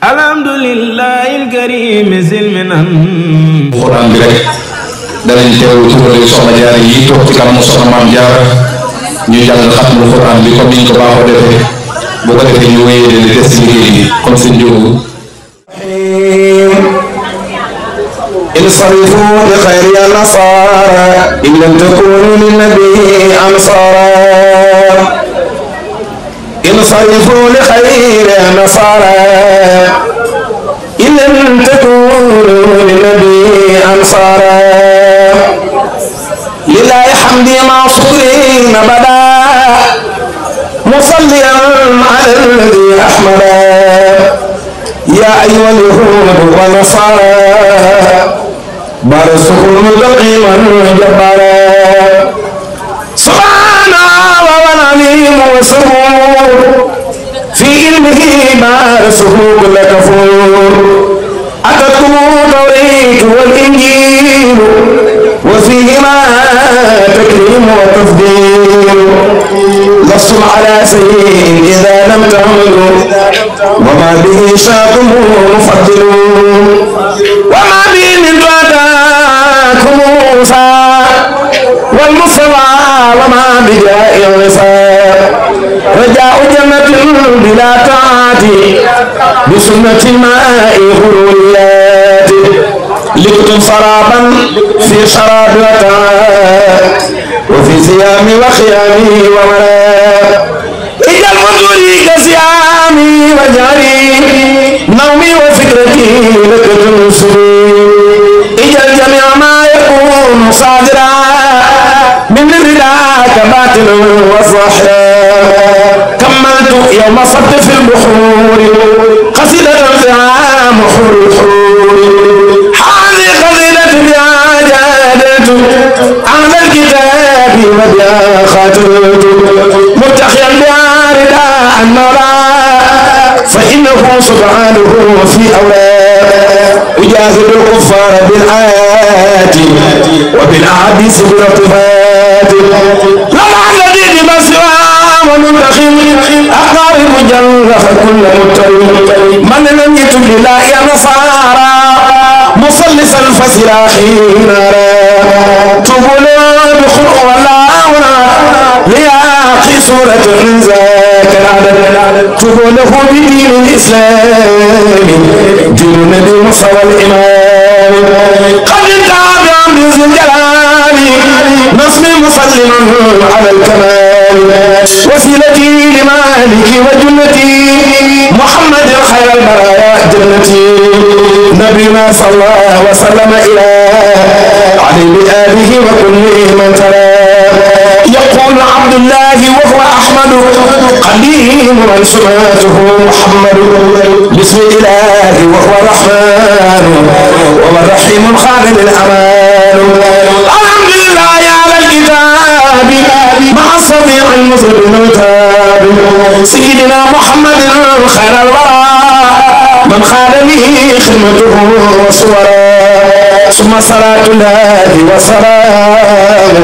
alhamdulillahi alkarim silminan Quran bi rek danañ teewlu turale soxna Jaara yi toog ci kanamu soxna Maam Jaara ñu jàng xatmul Quran bi comme niñ ko baaxoo defee bu ko defee ñu wéyee leen di des ci liggéey bi comme seen njóogu انصرفوا لخير يا نصارى إن لم تكونوا للنبي أنصارا انصرفوا لخير يا نصارى إن لم تكونوا للنبي أنصارا لله حمدي مع شكرين بدا مصليا على الذي أحمدا يا أيها اليهود والنصارى بارسهم تقيما جبارا سبحانه والعليم وسرور في علمه بارسه كل كفور أتتكم التوريت والإنجيل وفيهما تكريم وتفضيل لستم على شيء إذا لم تعملوا وما به شاكم مفضل وما به من دعاكم موسى والمصطفى وما بجاء الوفاء رجاء جنة بلا تعاتي بسنة الماء غروريات لكتم سرابا في شراب وتعاء وفي صيامي وخيامي وملاء إجا المدوري كصيامي وجاري نومي وفكرتي لك تنصري إجا الجميع ما يكون صادرا من رداك باطل وصحرا كملت يوم صدت في البحور قصيدة فيها محور الحور هذه قصيدة بها جادت أهل الكتاب وبها خاتمت متخيا بها رداء المولى فإنه سبحانه في أولاد يجاهد الكفار بالآيات وبالأحاديث بالارتفاعات لما الذي بسوى ومنتخم أقارب جنة كل متقين من لم يتب لله يا نصارى مصلصا فسلاخين تبولوا بخلق والله لياقي سورة ذاك العدد تبوله بدين الإسلام دين النبي موسى والإمام قد انتهى بعمد ذي الجلال نصب مسلم على الكمال وسيلتي لمالك وجنتي محمد خير البرايا جنتي نبينا صلى الله وسلم إلى علي بآله وكل من تلا يقول عبد الله وهو أحمد قديم من سماته محمد بسم الله وهو الرحمن وهو الرحيم خالد الأمان الحمد لله على الكتاب مع الصديق المصري المتاب سيدنا محمد خير الورى من خالني خدمته وصورا ثم صلاة الله وسلام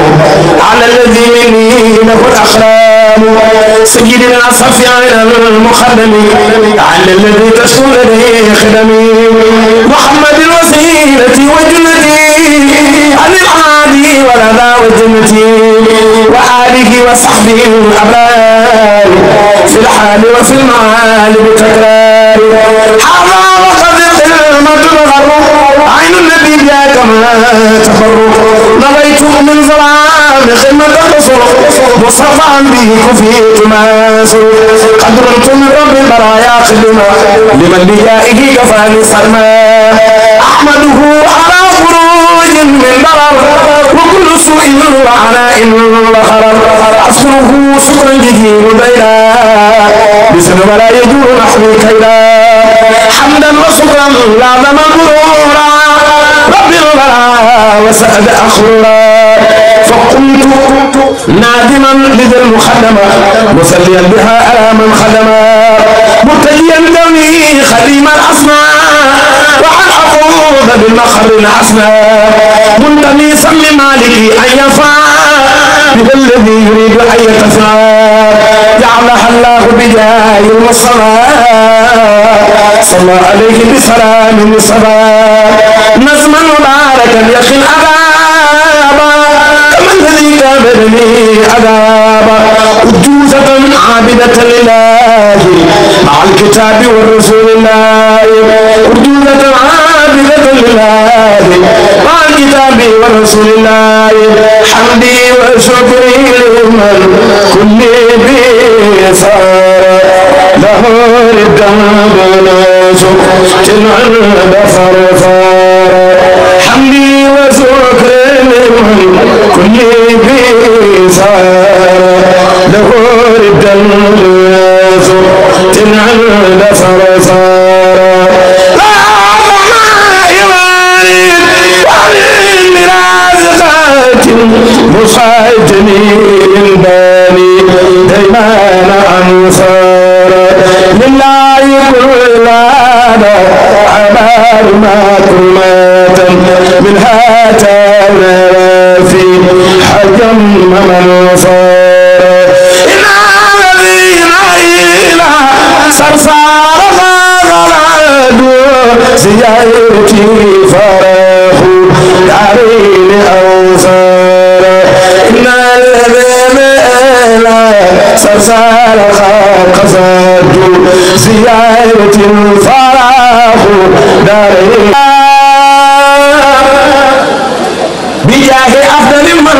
على الذي مني له الأخلام سيدنا صفيان المخدم على الذي تشكو لديه خدمي محمد الوسيلة وجنتي عن العادي ولدى وجنتي وآله وصحبه الأبرار في الحال وفي المعال بتكرار هذا وقد قمة الغر عين النبي بها كما تفرق نبيت من ظلام خدمة الرسول مصطفى به كفيت ماسر قدرت من رب البرايا خدمة لمن بجائه كفاني سلمى أحمده على خروج من ضرر وكل سوء وعناء وخرر أذكره شكرا جديد بينا بسم ولا يجور نحوي كيلا حمدا وشكرا لازم غرورا رب الورى وسعد أخرورا فقمت نادما لذي المخدمة مسليا بها على من خدما مرتجيا دوني خديم الأصنام وعن أفوض بالمخر العصنا منتميسا لمالكي أن يفعل بذا الذي يريد أن يتفعل جعلها الله بجاه المصطفى صلى عليه بسلام الصباح نظما مباركا يخي العذاب كما الذي كابرني عذابا أجوزة عابدة لله مع الكتاب والرسول الله أجوزة عابدة لله مع الكتاب والرسول الله حمدي وشكري لمن كل بي صار له الدم بنسك عند فرفار حمدي وشكري لمن كل بي صار له الدم بنسك عند فرفار مصاجني الباني ديمان أنصار لله كل هذا عبار ما كرمات من هاتان في حجم من صار إن الذين إلى صرصار غلادوا زيارتي فرح دارين أوصار إن الذين إلى صرصار قصدوا زيارتي فرح دارين بجاه أفضل من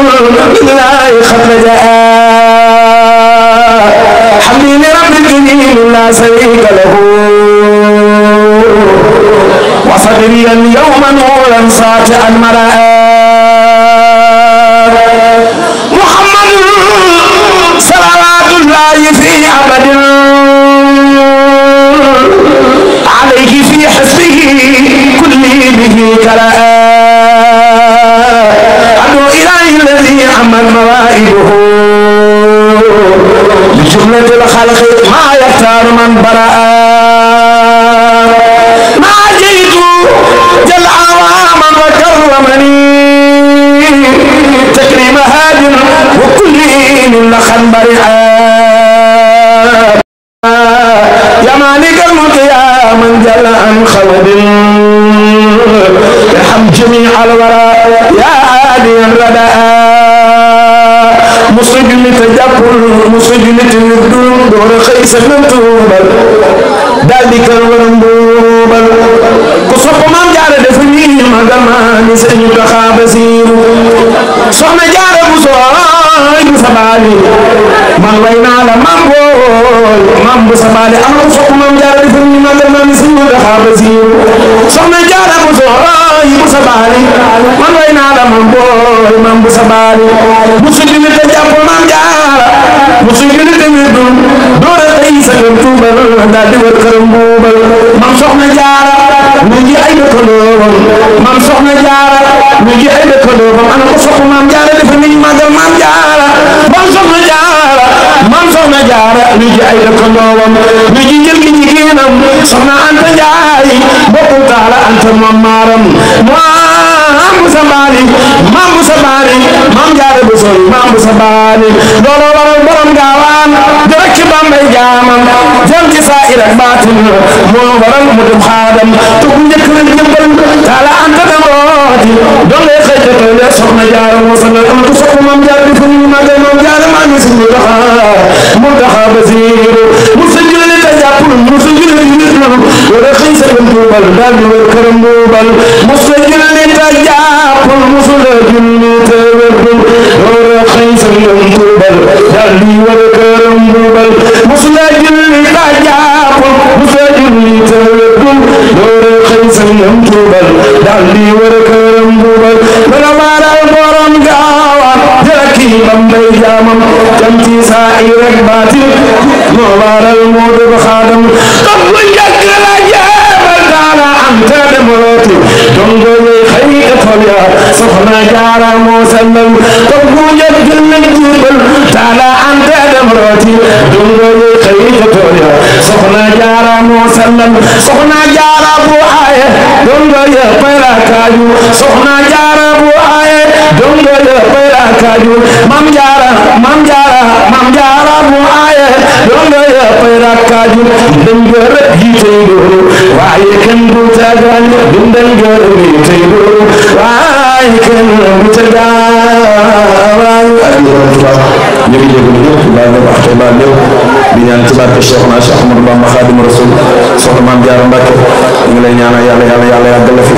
الله خرج حمدي لرب الجميل لا شريك له وصدري اليوم نورا ساطعا مرآ محمد صلوات الله في أبد عليه في حسبه كل به كلاء أدعو إليه الذي عمت موائده لجملة الخلق ما يختار من برأ ما جئت جل عواما وكرمني تكريم هاد وكل من لخن برئا يا مالك الملك يا من جل عن خلد ارحم جميع الورى يا هادي الردى مصيب لتجبر مصيب لتردون دور خيس المنتوبل ذلك الورندوبل كصف من جار دفني مدما نسأل تخابسير صحنا جار بصوي بسبالي من وينا لمن بسبالي أنا كصف من جار دفني مدما نسأل تخابسير صحنا جار بصوي بسبالي من وينا لمن بسبالي مصيب لتجبر من جار مصيب لتردون دور خيس المنتوبل ذلك الورندوبل mam soxna jaara mu ngi ay dëkkandoom mam soxna jaara mu ngi ay dëkkandoom ana ko soxna mam jaara dafa ni magal mam jaara mam soxna jaara mu ngi ay dëkkandoom mu ngi jël gi jigéenam soxna Anta Njaay bokku taala Anta mam maaram mam bu sa baali mam jaara bu sori mam bu sa baali looloo waral borom gaawaan dara ci Bambey jaamam jëm ci saa'ir ak baatin moo waral mu dem xaadam te ku njëkk la jëmbal taala Anta dem rooti doon lay xëy te tey lee soxna jaara moo sa am tu soxna mam jaara di fa ñu magal mam jaara maa ngi si mu taxa basiiru mu sa julli te jàppul mu sa julli nit la wala xëy sa dem tuubal daal di wër këram buubal mu sa julli te jàppul mu sa julli te wërdul wala xëy sa dem tuubal daal di wër këram buubal mu sa julli te jàppul mu sa julli te wërdul wala xëy sa dem tuubal daal di wër këram buubal wala maaral borom gaawaan jërëkki Bambey jaamam jam ci saa'ir ak baatin moo waral moo dëgg xaadam kon bu njëkk la jeebal taala Anta dem rooti dongo yi xëy tool ya soxna jaara moo sellal kon bu njëkk la jeebal taala Anta dem rooti dongo yi xëy tool ya soxna jaara moo sellal soxna jaara bu aaye dongo ya payra kaaju soxna jaara bu aaye dongo ya payra kaaju mam jaara bu aaye nga ya fay rakkaaju dañ gër yi tey doo waaye kenn du tagaan dañ gër yi tey doo waaye kenn du tagaan ñu ngi jégalu ñëpp baal na wax te baal ñëw di ñaan ci barke Cheikh na Cheikh Ahmadou Bamba Khadimu Rasul soxna Maam Jaara Mbàkke ñu ngi lay ñaanal yàlla yàggal la fi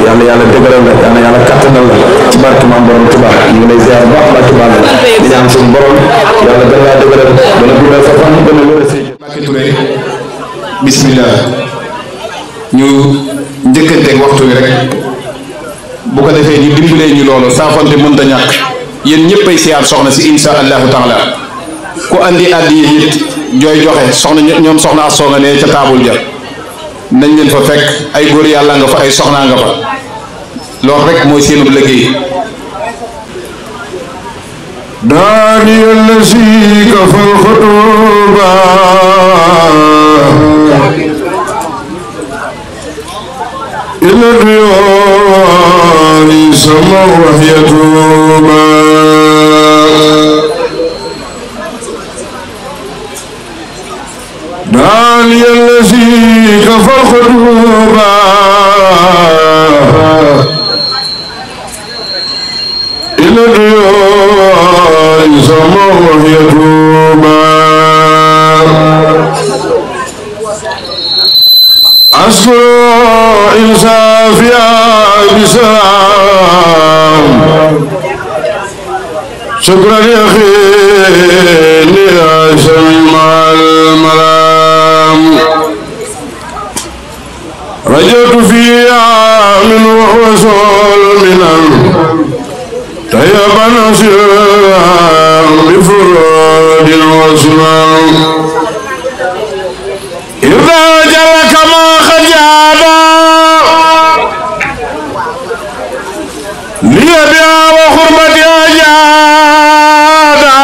yàlla dëgëral la yàlla kattanal la ci barke Maam Borom Tuubaa ñu ngi lay ziar baax Mbàkke baal di ñaan suñu borom yàlla gën laa dëgëral dana guddal sa fan gën a wér say Mbàkke Touré bismillah ñu njëkkanteeg waxtu wi rek bu ko defee ñu dimbalee ñu loolu saafonte mënta ñàkk yéen ñëppay siyaar soxna si insha allahu taala ku andi addi yi it jooy joxe soxna ñoom soxna as soxna ne ca taabul ja nañ leen fa fekk ay góor yàlla nga fa ay soxnaa nga fa loolu rek mooy seenu liggéey daani allazi kafal xutuba ila diyooni sama waxyatuba daani allazi kafal xutuba ila diyooni sama waxyatuba أذكر إنسافيا بسلام شكرا يا أخي لأسم الملام رجعت فيها من وهو سول منام طيبا نصيرا بفراد وسلام إذا جلك ما خجادا لي بها وخربتي أجادا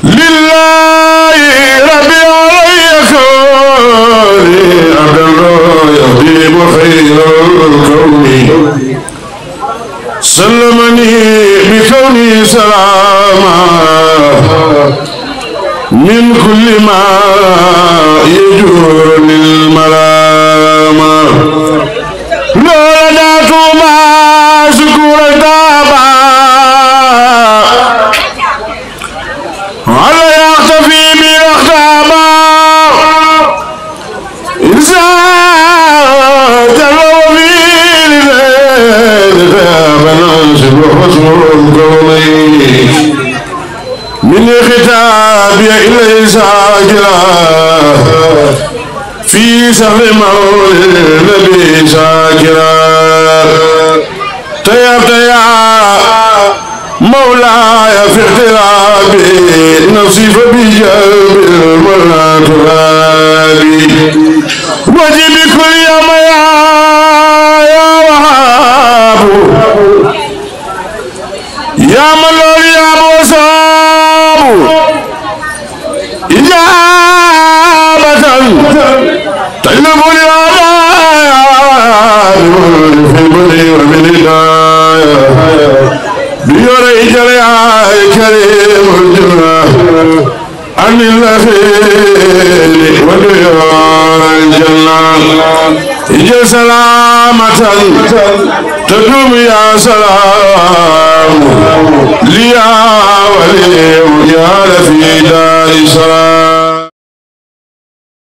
لله ربي علي كوني أبدا يهديم خير الكون سلمني بكوني سلاما من كل ما يجور للملام لولا داتما شكور دابا على يختفي بالاختابا إذا جلو في لذاب ناصر وحسن الكونين من خطابي إليه ساجرا في سهل مولد النبي ساجرا طيبت يا مولاي في اغترابي نفسي فبجلب المنى ترابي وجب كل يوم يا وهاب يا ملول يا بوسام إجابة تجلب الولاء في البر وبالهداية بيريك يا كريم الجنة عن الأخير وديار الجنة إجا سلامة تدوم يا سلام ليا ولي يا لفي دار سلام